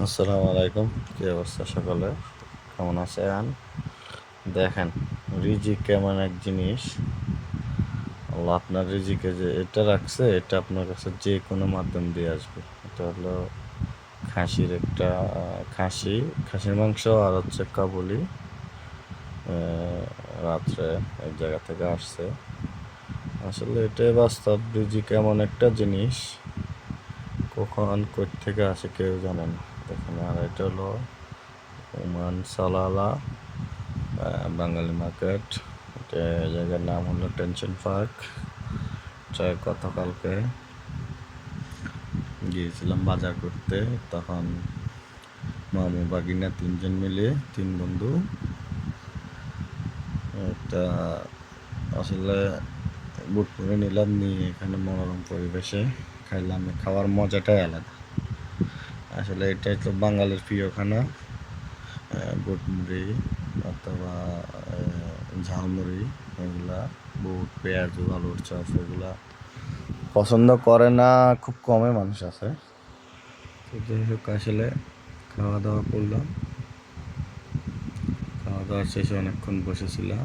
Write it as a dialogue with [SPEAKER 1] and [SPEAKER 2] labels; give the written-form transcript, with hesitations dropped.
[SPEAKER 1] আসসালামু আলাইকুম। কি অবস্থা সকালে? কেমন আছেন? দেখেন, রিজিক এমন এক জিনিস। আল্লাহ আপনার রিজিকে যে এটা রাখছে, এটা আপনার কাছে যে কোনো মাধ্যম দিয়ে আসবে। এটা হলো খাসির একটা খাসির মাংস আর হচ্ছে কাবুলি। রাত্রে এক জায়গা থেকে আসছে। আসলে এটাই বাস্তব। রিজিক এমন একটা জিনিস, কখন থেকে আসে কেউ জানে না। দেখেন, আর এটা হলো ওমান সালালা বাঙালি মার্কেট। এটা জায়গার নাম হলো টেনশন পার্ক। গতকালকে গিয়েছিলাম বাজার করতে, তখন মামু বাগিনা তিনজন মিলে, তিন বন্ধু, একটা আসলে বুট করে নিলাম, নিয়ে এখানে মনোরম পরিবেশে খাইলাম। খাওয়ার মজাটাই আলাদা। আসলে এটাই তো বাঙালির প্রিয় খানা। বুট মুড়ি অথবা ঝালমুড়ি, এগুলা বুট পেঁয়াজ আলুর চপ, এগুলা পছন্দ করে না, খুব কমে মানুষ আছে। তো যাই হোক, আসলে খাওয়া দাওয়া করলাম। খাওয়া দাওয়া শেষে অনেকক্ষণ বসেছিলাম।